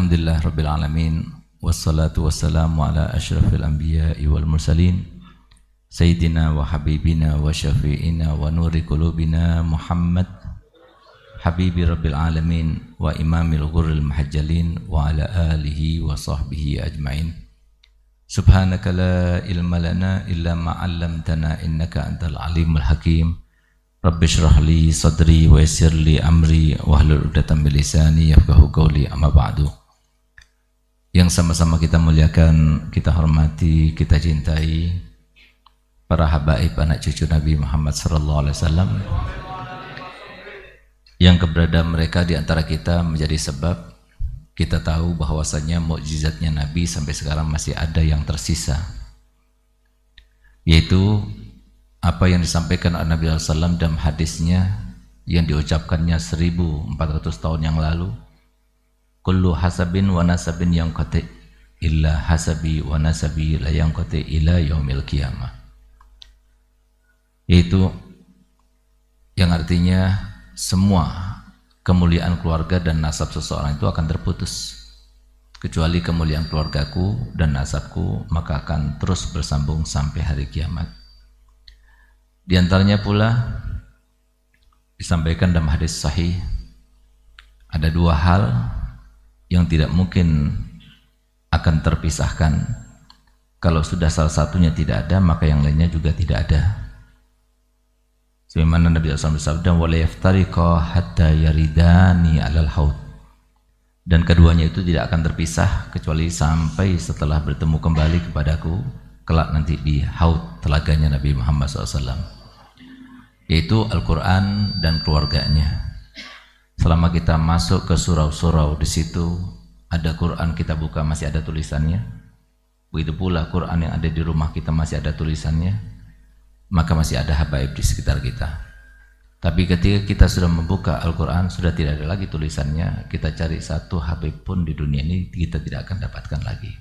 Alhamdulillah Rabbil Alamin. Wassalatu wassalamu ala ashrafil anbiya'i wal mursalin Sayyidina wa habibina wa syafi'ina wa nuri qulubina Muhammad Habibi Rabbil Alamin wa imamil ghurril muhajjalin wa ala alihi wa sahbihi ajma'in. Subhanaka la ilma lana illa ma 'allamtana innaka antal alimul hakim. Rabbi shrah li sadri wa yassir li amri wahlul 'uqdatam min lisani yafqahu qawli, amma ba'du. Yang sama-sama kita muliakan, kita hormati, kita cintai para habaib anak cucu Nabi Muhammad sallallahu alaihi wasallam yang keberadaan mereka di antara kita menjadi sebab kita tahu bahwasanya mukjizatnya Nabi sampai sekarang masih ada yang tersisa, yaitu apa yang disampaikan oleh Nabi SAW dalam hadisnya yang diucapkannya 1400 tahun yang lalu, kullu hasabin wa nasabin yanqati illa hasabi wa nasabi la yanqati ila yaumil qiyamah, yaitu yang artinya semua kemuliaan keluarga dan nasab seseorang itu akan terputus, kecuali kemuliaan keluargaku dan nasabku maka akan terus bersambung sampai hari kiamat. Di antaranya pula disampaikan dalam hadis sahih, ada dua hal yang tidak mungkin akan terpisahkan. Kalau sudah salah satunya tidak ada, maka yang lainnya juga tidak ada. Sebagaimana Nabi SAW bersabda, wala yaftariqa hatta yaridani alal haud, dan keduanya itu tidak akan terpisah kecuali sampai setelah bertemu kembali kepadaku kelak nanti di haud, telaganya Nabi Muhammad SAW, yaitu Al-Quran dan keluarganya. Selama kita masuk ke surau-surau, di situ ada Quran, kita buka masih ada tulisannya. Begitu pula Quran yang ada di rumah kita masih ada tulisannya, maka masih ada habaib di sekitar kita. Tapi ketika kita sudah membuka Al-Quran, sudah tidak ada lagi tulisannya. Kita cari satu habib pun di dunia ini kita tidak akan dapatkan lagi.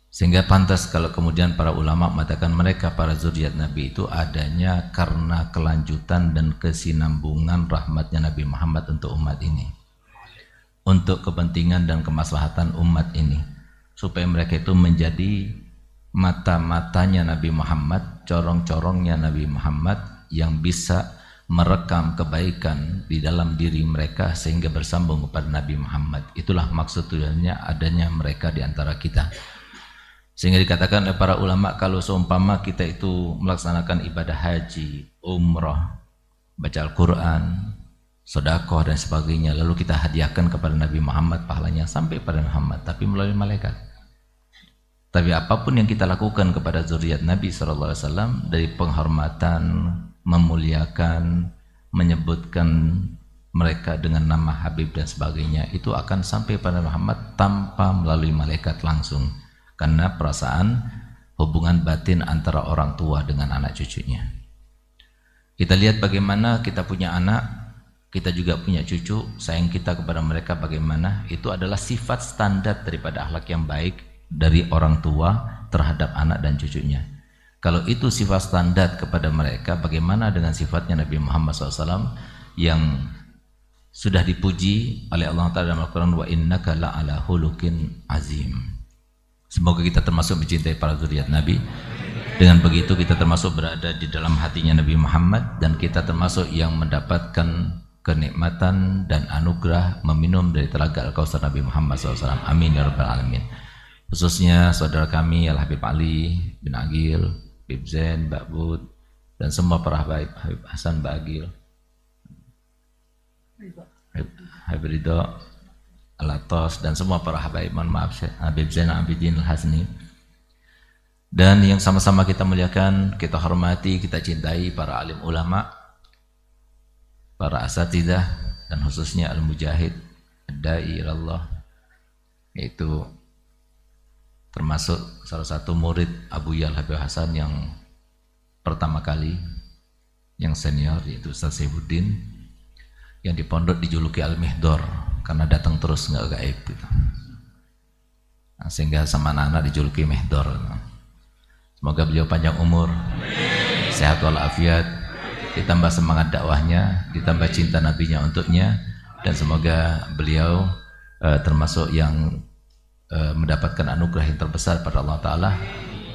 Sehingga pantas kalau kemudian para ulama mengatakan mereka para zuriat Nabi itu adanya karena kelanjutan dan kesinambungan rahmatnya Nabi Muhammad untuk umat ini, untuk kepentingan dan kemaslahatan umat ini, supaya mereka itu menjadi mata-matanya Nabi Muhammad, corong-corongnya Nabi Muhammad yang bisa merekam kebaikan di dalam diri mereka sehingga bersambung kepada Nabi Muhammad. Itulah maksud tujuannya adanya mereka di antara kita. Sehingga dikatakan oleh para ulama, kalau seumpama kita itu melaksanakan ibadah haji, umrah, baca Al-Quran, sedekah dan sebagainya, lalu kita hadiahkan kepada Nabi Muhammad, pahalanya sampai pada Muhammad tapi melalui malaikat. Tapi apapun yang kita lakukan kepada zuriat Nabi SAW dari penghormatan, memuliakan, menyebutkan mereka dengan nama Habib dan sebagainya, itu akan sampai pada Muhammad tanpa melalui malaikat langsung, karena perasaan hubungan batin antara orang tua dengan anak cucunya. Kita lihat bagaimana kita punya anak, kita juga punya cucu, sayang kita kepada mereka bagaimana, itu adalah sifat standar daripada akhlak yang baik dari orang tua terhadap anak dan cucunya. Kalau itu sifat standar kepada mereka, bagaimana dengan sifatnya Nabi Muhammad SAW yang sudah dipuji oleh Allah Ta'ala dalam Al-Quran, wa innaka la'ala hulukin azim. Semoga kita termasuk mencintai para zuriat Nabi. Dengan begitu kita termasuk berada di dalam hatinya Nabi Muhammad, dan kita termasuk yang mendapatkan kenikmatan dan anugerah meminum dari telaga Al-Kautsar Nabi Muhammad SAW. Amin ya rabbal alamin. Khususnya saudara kami Al-Habib Ali bin Agil, Habib Zain, Mbak Bud, dan semua para habaib, Habib Hasan, Mbak Agil, Habib Ridho, Al-Atos, dan semua para habaib, mohon maaf, Habib Zain Abidin Al-Hasni, dan yang sama-sama kita muliakan, kita hormati, kita cintai para alim ulama, para asatidzah, dan khususnya al-mujahid, ad-da'i ilallah, yaitu termasuk salah satu murid Abu Yal Habib Hasan yang pertama kali, yang senior, yaitu Ustaz Saifuddin, yang di pondok dijuluki Al-Mihdor karena datang terus nggak gaib gitu. Nah, sehingga sama anak-anak dijuluki Mihdor. Semoga beliau panjang umur, sehat walafiat, ditambah semangat dakwahnya, ditambah cinta nabinya untuknya, dan semoga beliau termasuk yang mendapatkan anugerah yang terbesar pada Allah Ta'ala,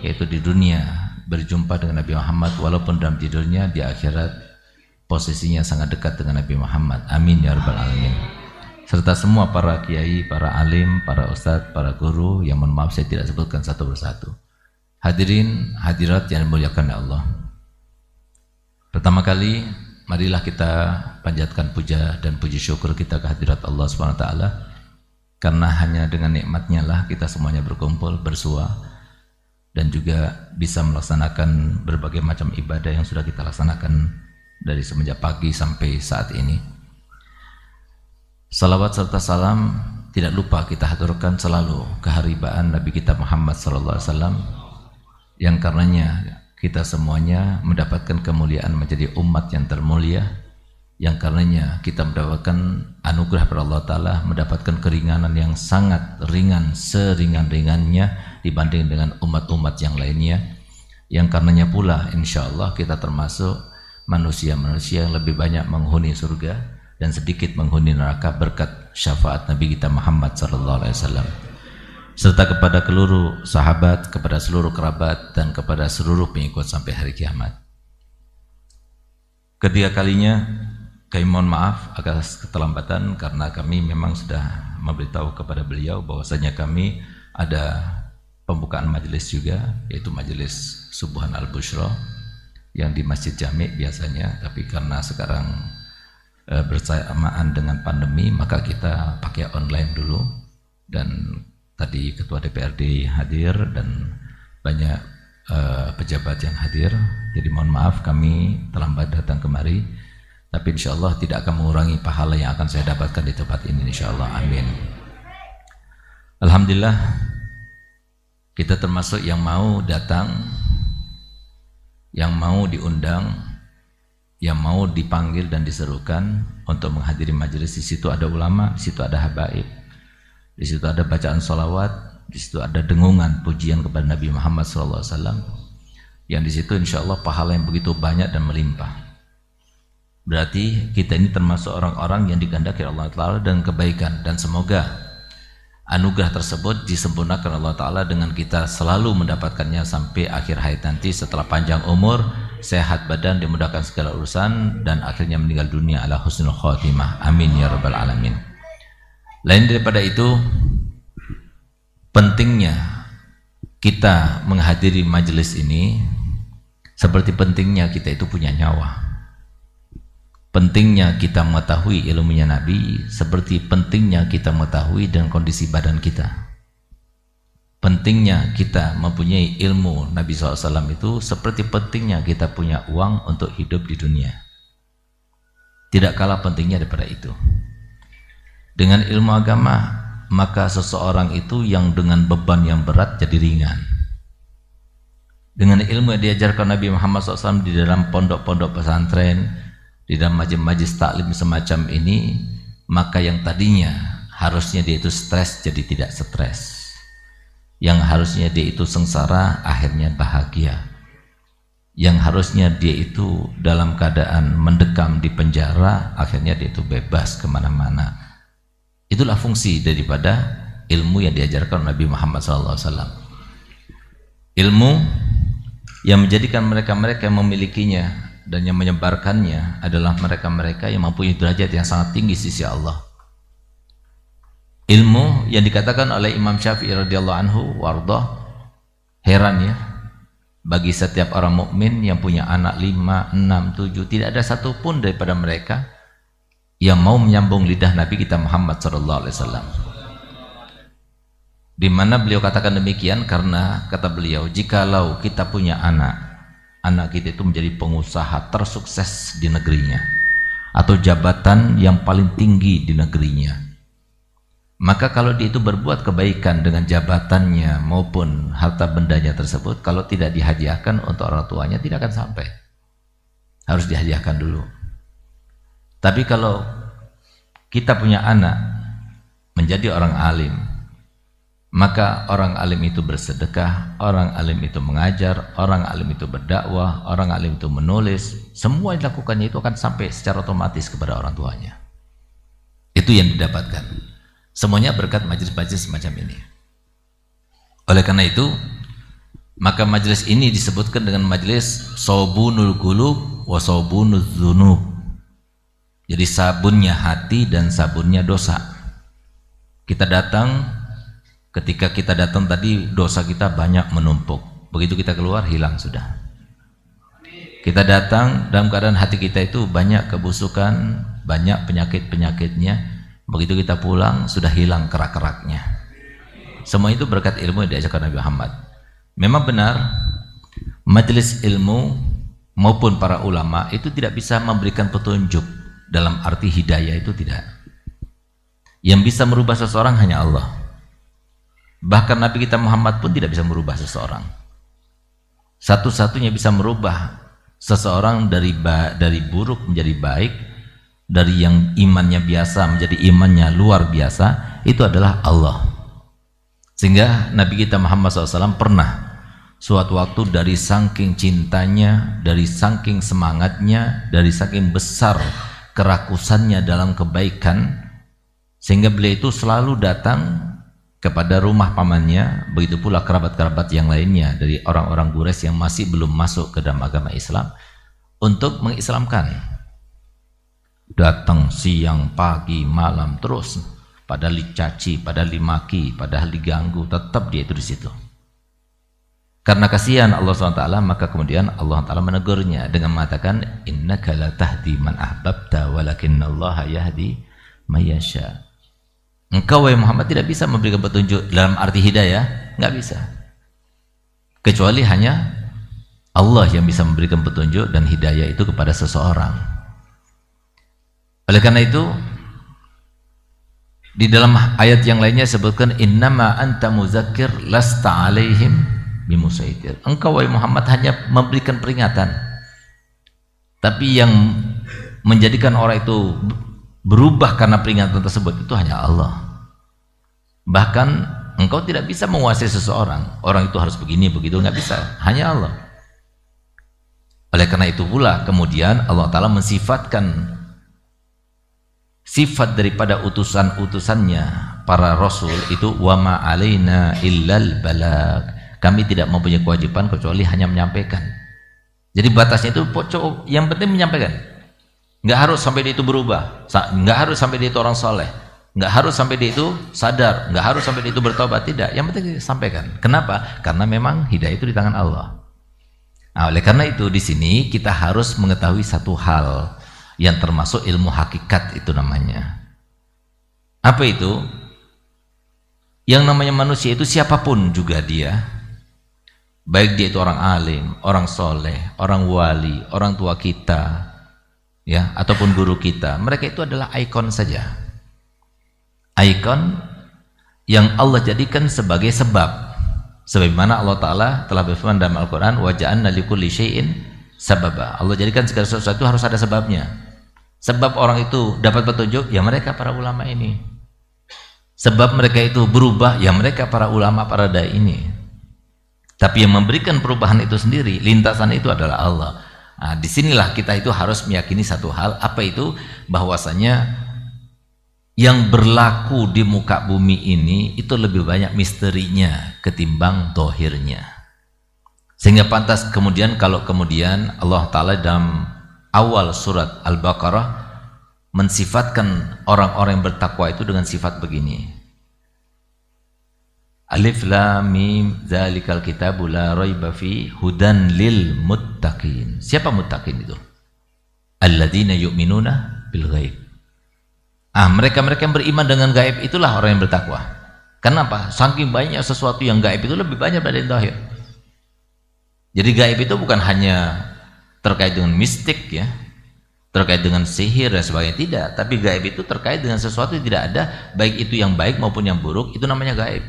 yaitu di dunia berjumpa dengan Nabi Muhammad, walaupun dalam tidurnya di akhirat posisinya sangat dekat dengan Nabi Muhammad. Amin ya rabbal alamin. Serta semua para kiai, para alim, para ustadz, para guru yang mohon maaf saya tidak sebutkan satu persatu. Hadirin hadirat yang dimuliakan Allah, pertama kali marilah kita panjatkan puja dan puji syukur kita kehadirat Allah SWT, karena hanya dengan nikmatnya lah kita semuanya berkumpul, bersua, dan juga bisa melaksanakan berbagai macam ibadah yang sudah kita laksanakan dari semenjak pagi sampai saat ini. Salawat serta salam tidak lupa kita haturkan selalu keharibaan Nabi kita Muhammad SAW, yang karenanya kita semuanya mendapatkan kemuliaan menjadi umat yang termulia, yang karenanya kita mendapatkan anugerah dari Allah Ta'ala, mendapatkan keringanan yang sangat ringan, seringan-ringannya dibanding dengan umat-umat yang lainnya, yang karenanya pula insya Allah kita termasuk manusia-manusia yang lebih banyak menghuni surga dan sedikit menghuni neraka berkat syafaat Nabi kita Muhammad SAW, serta kepada seluruh sahabat, kepada seluruh kerabat, dan kepada seluruh pengikut sampai hari kiamat. Ketiga kalinya kami mohon maaf atas keterlambatan, karena kami memang sudah memberitahu kepada beliau bahwasanya kami ada pembukaan majelis juga, yaitu majelis Subuhan Al-Bushra yang di Masjid Jami biasanya, tapi karena sekarang bersamaan dengan pandemi maka kita pakai online dulu, dan tadi Ketua DPRD hadir dan banyak pejabat yang hadir, jadi mohon maaf kami terlambat datang kemari, tapi insya Allah tidak akan mengurangi pahala yang akan saya dapatkan di tempat ini insya Allah. Amin. Alhamdulillah kita termasuk yang mau datang, yang mau diundang, yang mau dipanggil dan diserukan untuk menghadiri majelis. Di situ ada ulama, di situ ada habaib, di situ ada bacaan sholawat, di situ ada dengungan pujian kepada Nabi Muhammad SAW, yang di situ insya Allah pahala yang begitu banyak dan melimpah. Berarti kita ini termasuk orang-orang yang digandaki Allah Ta'ala dan kebaikan, dan semoga anugerah tersebut disempurnakan Allah Ta'ala dengan kita selalu mendapatkannya sampai akhir hayat nanti, setelah panjang umur, sehat badan, dimudahkan segala urusan, dan akhirnya meninggal dunia ala husnul khatimah. Amin ya rabbal alamin. Lain daripada itu, pentingnya kita menghadiri majelis ini seperti pentingnya kita itu punya nyawa. Pentingnya kita mengetahui ilmunya Nabi seperti pentingnya kita mengetahui dan kondisi badan kita. Pentingnya kita mempunyai ilmu Nabi SAW itu seperti pentingnya kita punya uang untuk hidup di dunia. Tidak kalah pentingnya daripada itu. Dengan ilmu agama, maka seseorang itu yang dengan beban yang berat jadi ringan. Dengan ilmu yang diajarkan Nabi Muhammad SAW di dalam pondok-pondok pesantren, di dalam majelis taklim semacam ini, maka yang tadinya harusnya dia itu stres jadi tidak stres. Yang harusnya dia itu sengsara akhirnya bahagia. Yang harusnya dia itu dalam keadaan mendekam di penjara akhirnya dia itu bebas kemana-mana. Itulah fungsi daripada ilmu yang diajarkan Nabi Muhammad SAW. Ilmu yang menjadikan mereka-mereka yang memilikinya dan yang menyebarkannya adalah mereka-mereka yang mempunyai derajat yang sangat tinggi di sisi Allah. Ilmu yang dikatakan oleh Imam Syafi'i radhiyallahu anhu wardah, heran ya, bagi setiap orang mukmin yang punya anak 5, 6, 7, tidak ada satupun daripada mereka yang mau menyambung lidah Nabi kita Muhammad SAW. Di mana beliau katakan demikian karena kata beliau, jikalau kita punya anak kita itu menjadi pengusaha tersukses di negerinya atau jabatan yang paling tinggi di negerinya, maka kalau dia itu berbuat kebaikan dengan jabatannya maupun harta bendanya tersebut, kalau tidak dihadiahkan untuk orang tuanya tidak akan sampai. Harus dihadiahkan dulu. Tapi kalau kita punya anak menjadi orang alim, maka orang alim itu bersedekah, orang alim itu mengajar, orang alim itu berdakwah, orang alim itu menulis, semua yang dilakukannya itu akan sampai secara otomatis kepada orang tuanya. Itu yang didapatkan. Semuanya berkat majelis-majelis semacam ini. Oleh karena itu, maka majelis ini disebutkan dengan majelis sabunul qulub wa sabunuz dzunub. Jadi sabunnya hati dan sabunnya dosa. Kita datang, ketika kita datang tadi dosa kita banyak menumpuk. Begitu kita keluar hilang sudah. Kita datang dalam keadaan hati kita itu banyak kebusukan, banyak penyakit-penyakitnya. Begitu kita pulang sudah hilang kerak-keraknya. Semua itu berkat ilmu yang diajarkan Nabi Muhammad. Memang benar majelis ilmu maupun para ulama itu tidak bisa memberikan petunjuk dalam arti hidayah, itu tidak. Yang bisa merubah seseorang hanya Allah. Bahkan Nabi kita Muhammad pun tidak bisa merubah seseorang. Satu-satunya bisa merubah seseorang dari buruk menjadi baik, dari yang imannya biasa menjadi imannya luar biasa, itu adalah Allah. Sehingga Nabi kita Muhammad SAW pernah suatu waktu dari saking cintanya, dari saking semangatnya, dari saking besar kerakusannya dalam kebaikan, sehingga beliau itu selalu datang kepada rumah pamannya, begitu pula kerabat-kerabat yang lainnya dari orang-orang Quraisy yang masih belum masuk ke dalam agama Islam, untuk mengislamkan. Datang siang, pagi, malam terus, padahal dicaci, padahal dimaki, padahal diganggu, tetap dia itu di situ. Karena kasihan Allah SWT, maka kemudian Allah Taala menegurnya dengan mengatakan, innaka la tahdi man ahbabta walakinallaha yahdi may yasha. Engkau wahai Muhammad tidak bisa memberikan petunjuk dalam arti hidayah, nggak bisa. Kecuali hanya Allah yang bisa memberikan petunjuk dan hidayah itu kepada seseorang. Oleh karena itu, di dalam ayat yang lainnya sebutkan innama anta muzakkir lasta alaihim bimusaitir. Engkau wahai Muhammad hanya memberikan peringatan. Tapi yang menjadikan orang itu berubah karena peringatan tersebut itu hanya Allah. Bahkan engkau tidak bisa menguasai seseorang. Orang itu harus begini begitu, nggak bisa. Hanya Allah. Oleh karena itu pula kemudian Allah Ta'ala mensifatkan sifat daripada utusan-utusannya para rasul itu wama alaina illal balag. Kami tidak mempunyai kewajiban kecuali hanya menyampaikan. Jadi batasnya itu yang penting menyampaikan. Nggak harus sampai dia itu berubah, nggak harus sampai dia itu orang soleh, nggak harus sampai dia itu sadar, nggak harus sampai dia itu bertobat, tidak. Yang penting disampaikan. Kenapa? Karena memang hidayah itu di tangan Allah. Nah, oleh karena itu di sini kita harus mengetahui satu hal yang termasuk ilmu hakikat itu namanya. Apa itu? Yang namanya manusia itu siapapun juga dia, baik dia itu orang alim, orang soleh, orang wali, orang tua kita, ya, ataupun guru kita, mereka itu adalah ikon saja. Ikon yang Allah jadikan sebagai sebab. Sebagaimana Allah Ta'ala telah berfirman dalam Al-Quran, wa ja'alna likulli syai'in sababa. Allah jadikan segala sesuatu harus ada sebabnya. Sebab orang itu dapat petunjuk, ya mereka para ulama ini. Sebab mereka itu berubah, ya mereka para ulama, para dai ini. Tapi yang memberikan perubahan itu sendiri, lintasan itu adalah Allah. Nah, disinilah kita itu harus meyakini satu hal, apa itu? Bahwasanya yang berlaku di muka bumi ini itu lebih banyak misterinya ketimbang dohirnya. Sehingga pantas kemudian kalau kemudian Allah Ta'ala dalam awal surat Al-Baqarah mensifatkan orang-orang yang bertakwa itu dengan sifat begini. Alif lam mim dzalikal kitabu la raiba fi hudan lil muttaqin. Siapa muttaqin itu? Alladzina yu'minuna bil ghaib. Mereka-mereka yang beriman dengan gaib itulah orang yang bertakwa. Kenapa? Saking banyak sesuatu yang gaib itu lebih banyak dari yang zahir. Jadi gaib itu bukan hanya terkait dengan mistik ya, terkait dengan sihir dan sebagainya, tidak. Tapi gaib itu terkait dengan sesuatu yang tidak ada, baik itu yang baik maupun yang buruk, itu namanya gaib.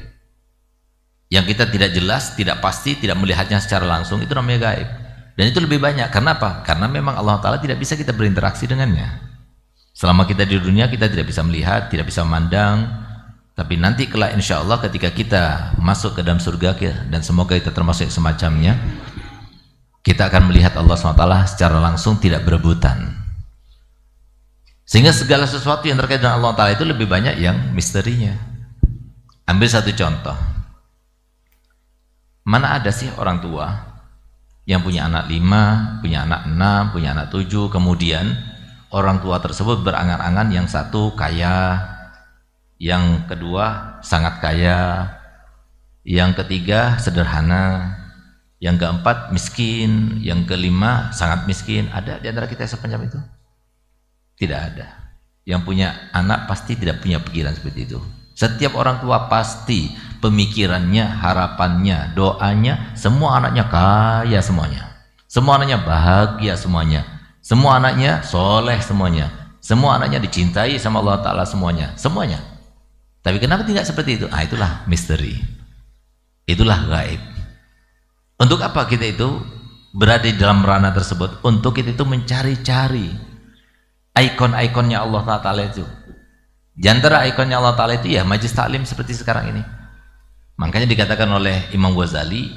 Yang kita tidak jelas, tidak pasti, tidak melihatnya secara langsung, itu namanya gaib. Dan itu lebih banyak. Kenapa? Karena memang Allah Ta'ala tidak bisa kita berinteraksi dengannya. Selama kita di dunia kita tidak bisa melihat, tidak bisa memandang. Tapi nanti kelak insya Allah ketika kita masuk ke dalam surga, dan semoga kita termasuk semacamnya, kita akan melihat Allah SWT secara langsung, tidak berebutan. Sehingga segala sesuatu yang terkait dengan Allah Ta'ala itu lebih banyak yang misterinya. Ambil satu contoh. Mana ada sih orang tua yang punya anak 5, punya anak 6, punya anak 7, kemudian orang tua tersebut berangan-angan yang satu kaya, yang kedua sangat kaya, yang ketiga sederhana, yang keempat miskin, yang kelima sangat miskin. Ada di antara kita sepanjang itu? Tidak ada. Yang punya anak pasti tidak punya pikiran seperti itu. Setiap orang tua pasti pemikirannya, harapannya, doanya, semua anaknya kaya semuanya, semua anaknya bahagia semuanya, semua anaknya soleh semuanya, semua anaknya dicintai sama Allah Ta'ala semuanya. Tapi kenapa tidak seperti itu? Itulah misteri, itulah gaib. Untuk apa kita itu berada di dalam ranah tersebut? Untuk kita itu mencari-cari ikon-ikonnya Allah Ta'ala itu. Di antara ikonnya Allah Ta'ala itu ya majlis taklim seperti sekarang ini. Makanya dikatakan oleh Imam Ghazali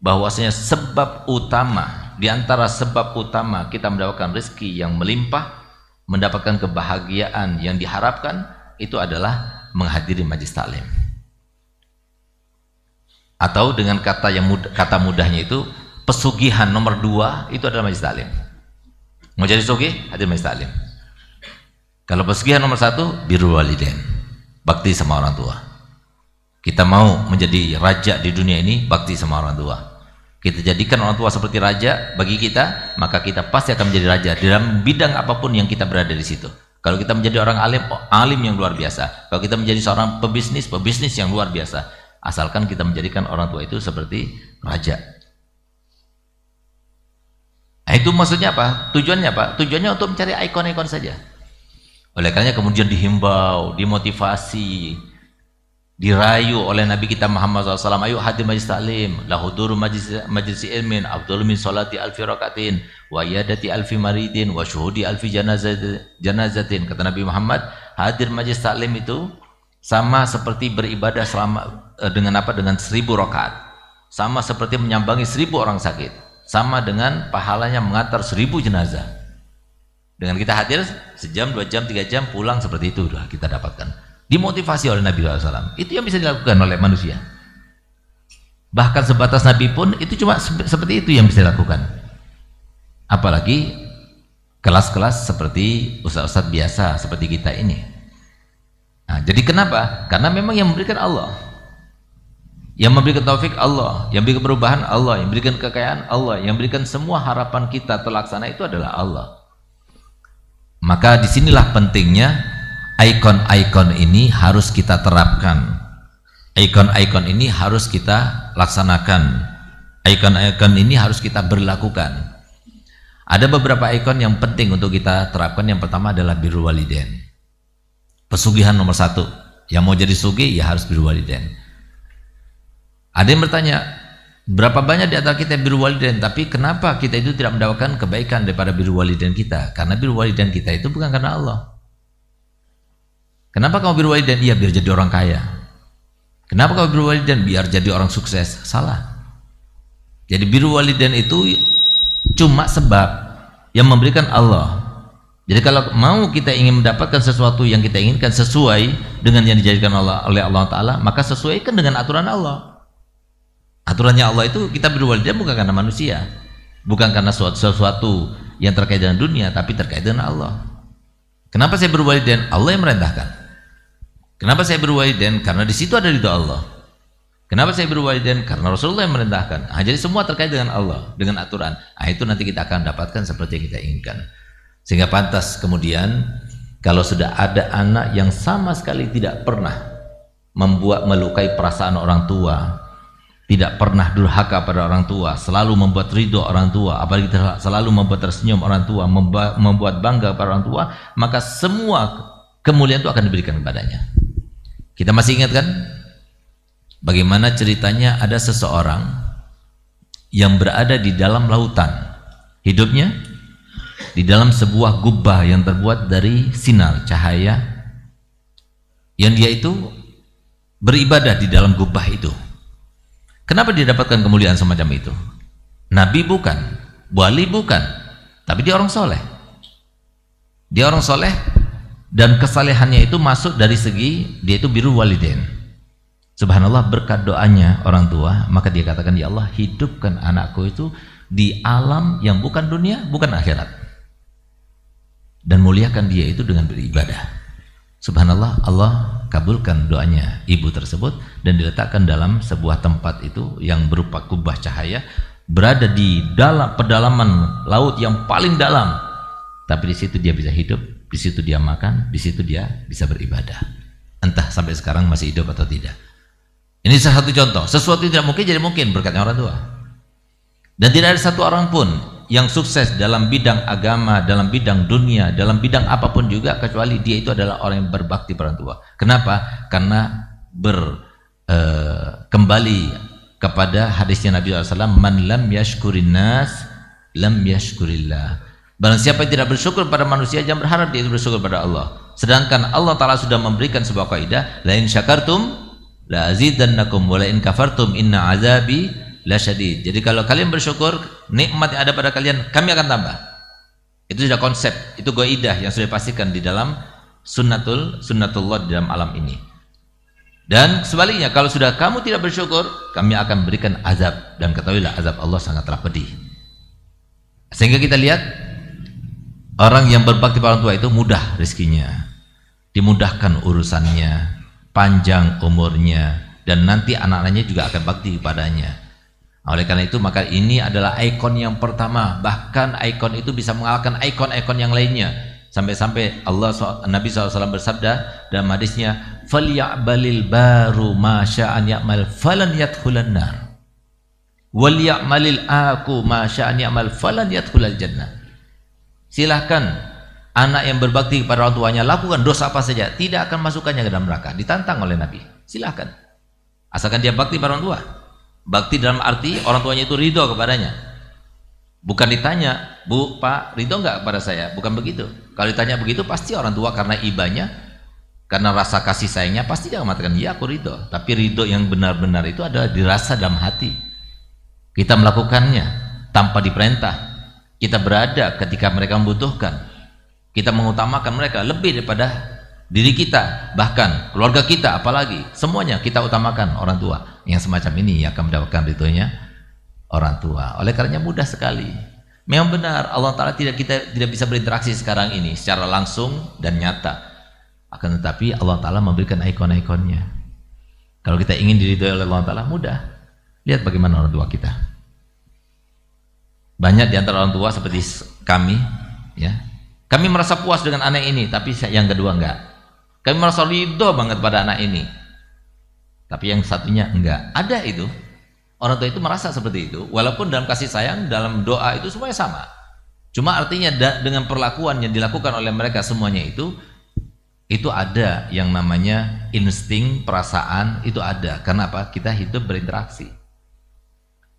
bahwasanya sebab utama, di antara sebab utama kita mendapatkan rezeki yang melimpah, mendapatkan kebahagiaan yang diharapkan, itu adalah menghadiri majlis taklim. Atau dengan kata yang kata mudahnya itu, pesugihan nomor 2 itu adalah majlis taklim. Mau jadi sugih, hadir majlis taklim. Kalau pesugihan nomor 1, birrul walidain, bakti sama orang tua. Kita mau menjadi raja di dunia ini, bakti sama orang tua. Kita jadikan orang tua seperti raja bagi kita, maka kita pasti akan menjadi raja dalam bidang apapun yang kita berada di situ. Kalau kita menjadi orang alim, alim yang luar biasa. Kalau kita menjadi seorang pebisnis, pebisnis yang luar biasa. Asalkan kita menjadikan orang tua itu seperti raja. Nah, itu maksudnya apa? Tujuannya apa? Tujuannya untuk mencari ikon-ikon saja. Oleh karena kemudian dihimbau, dimotivasi, dirayu oleh Nabi kita Muhammad SAW, ayo hadir majlis taklim, lahuduru majlis ilmin, afdalu min salati alfi rakatin, wa yadati alfi maridin, wa syuhudi alfi janazatin. Kata Nabi Muhammad, hadir majlis taklim itu sama seperti beribadah selama dengan 1000 rakaat, sama seperti menyambangi 1000 orang sakit, sama dengan pahalanya mengantar 1000 jenazah. Dengan kita hadir sejam, 2 jam, 3 jam, pulang seperti itu sudah kita dapatkan. Dimotivasi oleh Nabi SAW. Itu yang bisa dilakukan oleh manusia. Bahkan sebatas Nabi pun itu cuma seperti itu yang bisa dilakukan. Apalagi kelas-kelas seperti ustaz-ustaz biasa seperti kita ini. Nah, jadi kenapa? Karena memang yang memberikan Allah, yang memberikan taufik Allah, yang memberikan perubahan Allah, yang memberikan kekayaan Allah, yang memberikan semua harapan kita terlaksana itu adalah Allah. Maka disinilah pentingnya ikon-ikon ini harus kita terapkan, ikon-ikon ini harus kita laksanakan, ikon-ikon ini harus kita berlakukan. Ada beberapa ikon yang penting untuk kita terapkan. Yang pertama adalah birrul walidain, pesugihan nomor 1. Yang mau jadi sugih ya harus birrul walidain. Ada yang bertanya, berapa banyak di antara kita birrul walidain, tapi kenapa kita itu tidak mendapatkan kebaikan daripada birrul walidain kita? Karena birrul walidain kita itu bukan karena Allah. Kenapa kamu birrul walidain? Iya, biar jadi orang kaya. Kenapa kamu birrul walidain? Biar jadi orang sukses. Salah. Jadi birrul walidain itu cuma sebab yang memberikan Allah. Jadi kalau mau kita ingin mendapatkan sesuatu yang kita inginkan sesuai dengan yang dijadikan oleh Allah Ta'ala, maka sesuaikan dengan aturan Allah. Aturannya Allah itu kita birrul walidain bukan karena manusia, bukan karena sesuatu yang terkait dengan dunia, tapi terkait dengan Allah. Kenapa saya birrul walidain? Allah yang merintahkan. Kenapa saya birrul walidain? Karena di situ ada ridho Allah. Kenapa saya birrul walidain? Karena Rasulullah yang merintahkan. Nah, jadi semua terkait dengan Allah, dengan aturan. Nah, itu nanti kita akan dapatkan seperti yang kita inginkan. Sehingga pantas kemudian kalau sudah ada anak yang sama sekali tidak pernah melukai perasaan orang tua, tidak pernah durhaka pada orang tua, selalu membuat ridho orang tua, apalagi selalu membuat tersenyum orang tua, membuat bangga pada orang tua, maka semua kemuliaan itu akan diberikan kepadanya. Kita masih ingat kan bagaimana ceritanya ada seseorang yang berada di dalam lautan, hidupnya di dalam sebuah gubah yang terbuat dari sinar cahaya, yang dia itu beribadah di dalam gubah itu. Kenapa dia dapatkan kemuliaan semacam itu? Nabi bukan, wali bukan, tapi dia orang soleh. Dia orang soleh dan kesalehannya itu masuk dari segi dia itu birrul walidain. Subhanallah, berkat doanya orang tua, maka dia katakan, ya Allah, hidupkan anakku itu di alam yang bukan dunia, bukan akhirat, dan muliakan dia itu dengan beribadah. Subhanallah, Allah kabulkan doanya ibu tersebut dan diletakkan dalam sebuah tempat itu yang berupa kubah cahaya, berada di dalam pedalaman laut yang paling dalam, tapi di situ dia bisa hidup, di situ dia makan, di situ dia bisa beribadah. Entah sampai sekarang masih hidup atau tidak. Ini salah satu contoh, sesuatu yang tidak mungkin jadi mungkin berkatnya orang tua. Dan tidak ada satu orang pun yang sukses dalam bidang agama, dalam bidang dunia, dalam bidang apapun juga, kecuali dia itu adalah orang yang berbakti pada orang tua. Kenapa? Karena kembali kepada hadisnya Nabi SAW, man lam yashkurin nas lam yashkurillah. Barang siapa yang tidak bersyukur pada manusia, jangan berharap dia itu bersyukur pada Allah. Sedangkan Allah Ta'ala sudah memberikan sebuah kaidah, la in syakartum la azidannakum wa la in kafartum inna azabi lasyadid. Jadi kalau kalian bersyukur, nikmat yang ada pada kalian kami akan tambah. Itu sudah konsep, itu kaidah yang sudah dipastikan di dalam sunnatullah di dalam alam ini. Dan sebaliknya, kalau sudah kamu tidak bersyukur, kami akan berikan azab, dan ketahuilah azab Allah sangatlah pedih. Sehingga kita lihat orang yang berbakti pada orang tua itu mudah rezekinya, dimudahkan urusannya, panjang umurnya, dan nanti anak-anaknya juga akan bakti kepadanya. Oleh karena itu, maka ini adalah ikon yang pertama. Bahkan ikon itu bisa mengalahkan ikon-ikon yang lainnya. Sampai-sampai Nabi SAW bersabda dalam hadisnya, "Falyabalil baru ma sya'an ya'mal falan yadkhulan nar. Wal ya'malil aku ma sya'an ya'mal falan yadkhulal jannah." Silahkan anak yang berbakti kepada orang tuanya, lakukan dosa apa saja, tidak akan masukkannya ke dalam neraka. Ditantang oleh Nabi, silahkan, asalkan dia bakti pada orang tua. Bakti dalam arti orang tuanya itu ridho kepadanya, bukan ditanya, bu, pak, ridho enggak kepada saya, bukan begitu. Kalau ditanya begitu, pasti orang tua karena ibanya, karena rasa kasih sayangnya, pasti dia mengatakan, ya aku ridho. Tapi ridho yang benar-benar itu adalah dirasa dalam hati, kita melakukannya tanpa diperintah, kita berada ketika mereka membutuhkan, kita mengutamakan mereka lebih daripada diri kita, bahkan keluarga kita, apalagi semuanya kita utamakan orang tua. Yang semacam ini yang akan mendapatkan ridhonya orang tua. Oleh karenanya mudah sekali. Memang benar Allah Ta'ala tidak bisa berinteraksi sekarang ini secara langsung dan nyata. Akan tetapi Allah Ta'ala memberikan ikon-ikonnya. Kalau kita ingin diridhoi oleh Allah Ta'ala, mudah. Lihat bagaimana orang tua kita. Banyak di antara orang tua seperti kami, ya, kami merasa puas dengan anak ini, tapi yang kedua enggak. Kami merasa ridho banget pada anak ini, tapi yang satunya enggak. Ada itu. Orang tua itu merasa seperti itu, walaupun dalam kasih sayang, dalam doa itu semuanya sama. Cuma artinya dengan perlakuan yang dilakukan oleh mereka semuanya itu ada yang namanya insting, perasaan, itu ada. Karena apa? Kita hidup berinteraksi.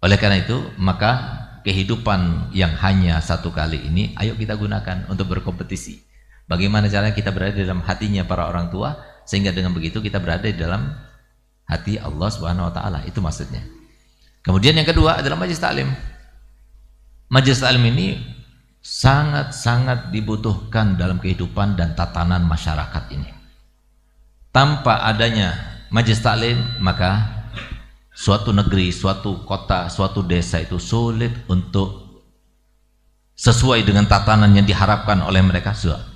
Oleh karena itu, maka kehidupan yang hanya satu kali ini, ayo kita gunakan untuk berkompetisi. Bagaimana caranya kita berada dalam hatinya para orang tua, sehingga dengan begitu kita berada di dalam hati Allah Subhanahu wa Ta'ala. Itu maksudnya. Kemudian yang kedua adalah majelis taklim. Majelis taklim ini sangat-sangat dibutuhkan dalam kehidupan dan tatanan masyarakat ini. Tanpa adanya majelis taklim, maka suatu negeri, suatu kota, suatu desa itu sulit untuk sesuai dengan tatanan yang diharapkan oleh mereka.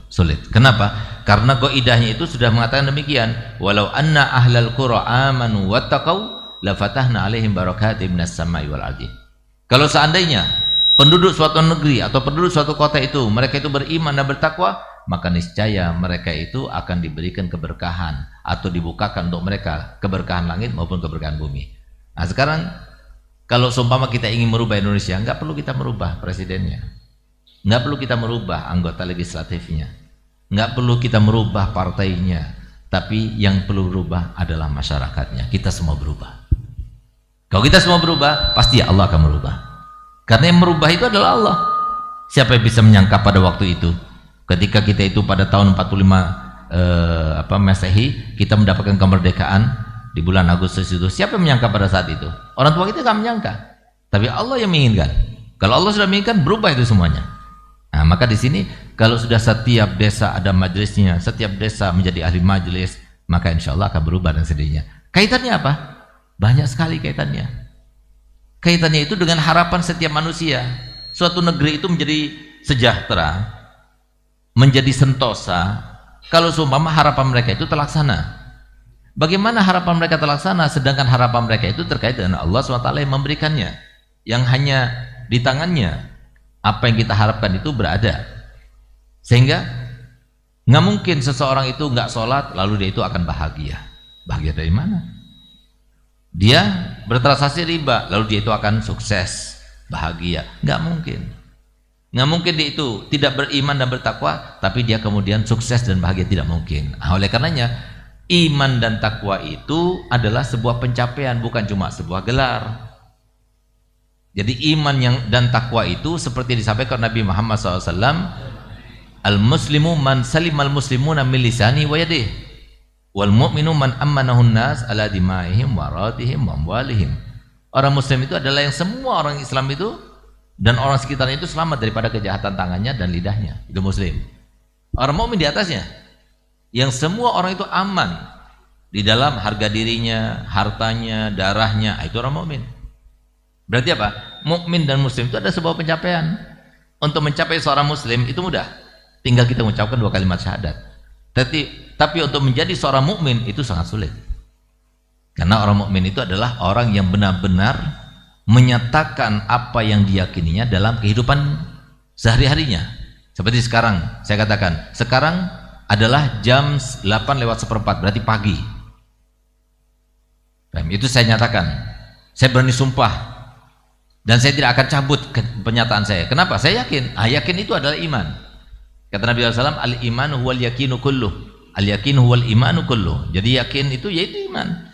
Sulit. Kenapa? Karena qaidahnya itu sudah mengatakan demikian, walau anna ahlal qura amanu wattaqau la fatahna alaihim barakatim minas samai wal ardi. Kalau seandainya penduduk suatu negeri atau penduduk suatu kota itu mereka itu beriman dan bertakwa, maka niscaya mereka itu akan diberikan keberkahan atau dibukakan untuk mereka keberkahan langit maupun keberkahan bumi. Nah sekarang kalau seumpama kita ingin merubah Indonesia, nggak perlu kita merubah presidennya, nggak perlu kita merubah anggota legislatifnya, nggak perlu kita merubah partainya, tapi yang perlu berubah adalah masyarakatnya. Kita semua berubah. Kalau kita semua berubah, pasti Allah akan merubah. Karena yang merubah itu adalah Allah. Siapa yang bisa menyangka pada waktu itu, ketika kita itu pada tahun 45 Masehi, kita mendapatkan kemerdekaan di bulan Agustus itu. Siapa yang menyangka pada saat itu? Orang tua kita nggak menyangka, tapi Allah yang menginginkan. Kalau Allah sudah menginginkan, berubah itu semuanya. Nah, maka di sini kalau sudah setiap desa ada majelisnya, setiap desa menjadi ahli majelis, maka insya Allah akan berubah dengan sendirinya. Kaitannya apa? Banyak sekali kaitannya. Kaitannya itu dengan harapan setiap manusia. Suatu negeri itu menjadi sejahtera, menjadi sentosa, kalau seumpama harapan mereka itu terlaksana. Bagaimana harapan mereka terlaksana, sedangkan harapan mereka itu terkait dengan Allah SWT yang memberikannya, yang hanya di tangannya apa yang kita harapkan itu berada. Sehingga nggak mungkin seseorang itu nggak sholat lalu dia itu akan bahagia. Bahagia dari mana? Dia bertransaksi riba lalu dia itu akan sukses, bahagia. Nggak mungkin. Nggak mungkin dia itu tidak beriman dan bertakwa tapi dia kemudian sukses dan bahagia, tidak mungkin. Nah, oleh karenanya iman dan takwa itu adalah sebuah pencapaian, bukan cuma sebuah gelar. Jadi iman dan takwa itu seperti disampaikan Nabi Muhammad SAW, al-muslimu man salimal muslimuna min lisani wa yadihi, wal mu'minu man ammanahun nas ala dimaihim wa radihim wa amwalihim. Orang muslim itu adalah yang semua orang Islam itu dan orang sekitarnya itu selamat daripada kejahatan tangannya dan lidahnya. Itu muslim. Orang mukmin di atasnya, yang semua orang itu aman di dalam harga dirinya, hartanya, darahnya, itu orang mukmin. Berarti apa? Mukmin dan muslim itu ada sebuah pencapaian. Untuk mencapai seorang muslim itu mudah, tinggal kita mengucapkan 2 kalimat syahadat. Tapi untuk menjadi seorang mukmin itu sangat sulit. Karena orang mukmin itu adalah orang yang benar-benar menyatakan apa yang diyakininya dalam kehidupan sehari-harinya. Seperti sekarang, saya katakan, sekarang adalah jam 8:08, berarti pagi. Itu saya nyatakan, saya berani sumpah, dan saya tidak akan cabut pernyataan saya. Kenapa? Saya yakin. Yakin itu adalah iman. Kata Nabi SAW, al-imanu huwal yakinu kulluh. Al-yakinu huwal imanu kulluh. Jadi yakin itu yaitu iman.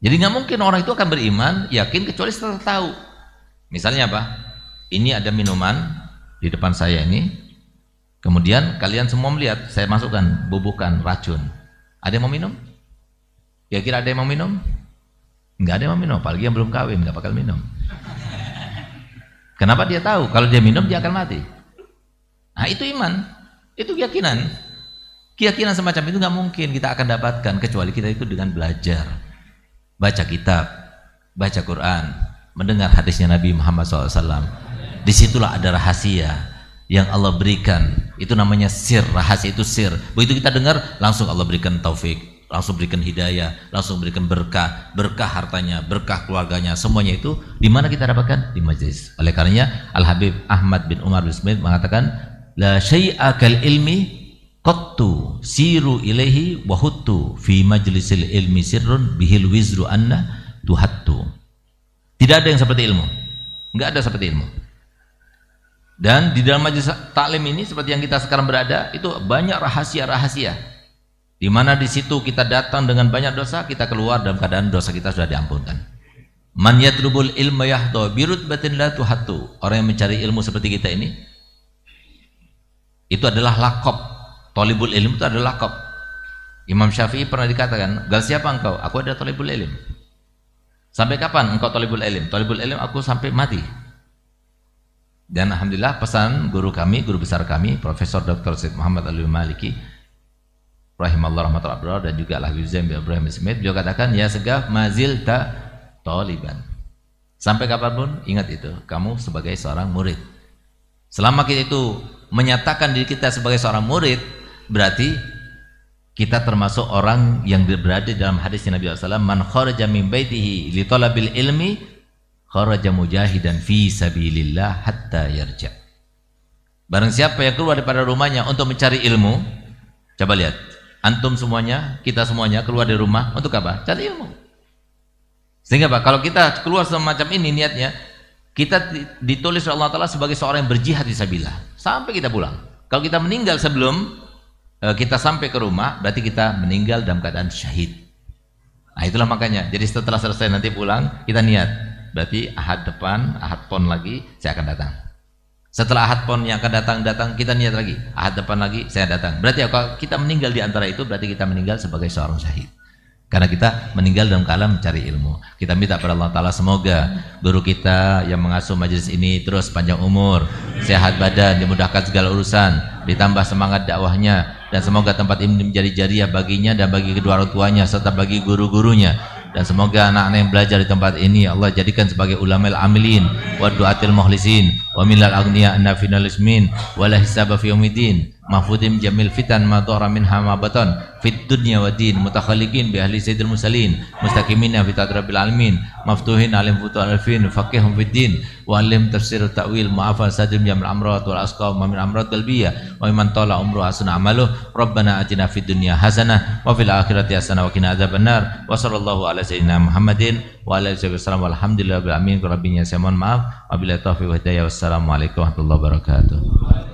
Jadi nggak mungkin orang itu akan beriman, yakin kecuali setelah tahu. Misalnya apa? Ini ada minuman di depan saya ini. Kemudian kalian semua melihat, saya masukkan bubukan racun. Ada yang mau minum? Kira-kira ada yang mau minum? Nggak ada yang mau minum, apalagi yang belum kawin, nggak bakal minum. Kenapa dia tahu? Kalau dia minum dia akan mati. Nah itu iman, itu keyakinan. Keyakinan semacam itu nggak mungkin kita akan dapatkan kecuali kita itu dengan belajar, baca kitab, baca Quran, mendengar hadisnya Nabi Muhammad SAW. Disitulah ada rahasia yang Allah berikan. Itu namanya sir, rahasia itu sir. Begitu kita dengar, langsung Allah berikan taufik, langsung berikan hidayah, langsung berikan berkah, berkah hartanya, berkah keluarganya, semuanya itu di mana kita dapatkan? Di majelis. Oleh karenanya Al-Habib Ahmad bin Umar bin Smith mengatakan, la syai'a kal ilmi qattu siru ilaihi wa huttu fi majlisil ilmi sirrun bihil wizru anna tuhattu. Tidak ada yang seperti ilmu. Enggak ada seperti ilmu. Dan di dalam majelis taklim ini seperti yang kita sekarang berada, itu banyak rahasia-rahasia. Di mana di situ kita datang dengan banyak dosa, kita keluar dalam keadaan dosa kita sudah diampunkan. Man yatlubul ilma yahdo birutbatin la tuhattu. Orang yang mencari ilmu seperti kita ini, itu adalah laqab. Thalibul ilm itu adalah laqab. Imam Syafi'i pernah dikatakan, "Gal siapa engkau?" Aku ada thalibul ilm. Sampai kapan engkau thalibul ilm? Thalibul ilm aku sampai mati. Dan alhamdulillah pesan guru kami, guru besar kami, Profesor Dr. Syed Muhammad Al-Maliki rahimallahu rahmatullah, dan juga Al-Habib Zain bin Ibrahim Smith, beliau katakan, ya segaf mazil ta taliban. Sampai kapanpun ingat itu, kamu sebagai seorang murid. Selama kita itu menyatakan diri kita sebagai seorang murid, berarti kita termasuk orang yang berada dalam hadis Nabi SAW, man kharaja min baitihi li talabil ilmi kharaja mujahidan fi sabilillah hatta yarja. Barang siapa yang keluar daripada rumahnya untuk mencari ilmu, coba lihat, antum semuanya, kita semuanya keluar dari rumah untuk apa? Cari ilmu. Sehingga Pak, kalau kita keluar semacam ini niatnya, kita ditulis oleh Allah Ta'ala sebagai seorang yang berjihad fisabilillah sampai kita pulang. Kalau kita meninggal sebelum kita sampai ke rumah, berarti kita meninggal dalam keadaan syahid. Nah itulah makanya, jadi setelah selesai nanti pulang, kita niat, berarti ahad depan, ahad pon lagi, saya akan datang. Setelah ahad pon yang akan datang, kita niat lagi, ahad depan lagi, saya datang. Berarti kalau kita meninggal di antara itu, berarti kita meninggal sebagai seorang syahid. Karena kita meninggal dalam keadaan mencari ilmu. Kita minta pada Allah Ta'ala semoga guru kita yang mengasuh majelis ini terus panjang umur, sehat badan, dimudahkan segala urusan, ditambah semangat dakwahnya, dan semoga tempat ini menjadi jariah baginya dan bagi kedua orang tuanya serta bagi guru-gurunya. Dan semoga anak-anak yang belajar di tempat ini Allah jadikan sebagai ulama'il amilin wa du'atil mukhlisin wa minal aghniya annafinal ismin wa la hisaba fi yaumiddin mahfudim jamil fitan ma dhara minha ma batan fit dunya wa din mutakhaliqin bi ahli sayyidil mursalin mustaqimina fi tadrabil alamin maftuhin alim futu alfin faqihum fid din wa alim tafsir ta'wil ma'afal sadim jamil amrat wal asqam min amrat qalbiyah wa man tala umru hasana amaluh rabbana atina fid dunya hasanah wa fil akhirati hasanah wa qina adzabannar wa sallallahu ala sayyidina Muhammadin wa ala alihi wasallam walhamdulillahi rabbil alamin. Kurang lebihnya saya mohon maaf. Wabillahi taufiq wal hidayah. Wassalamualaikum warahmatullahi wabarakatuh.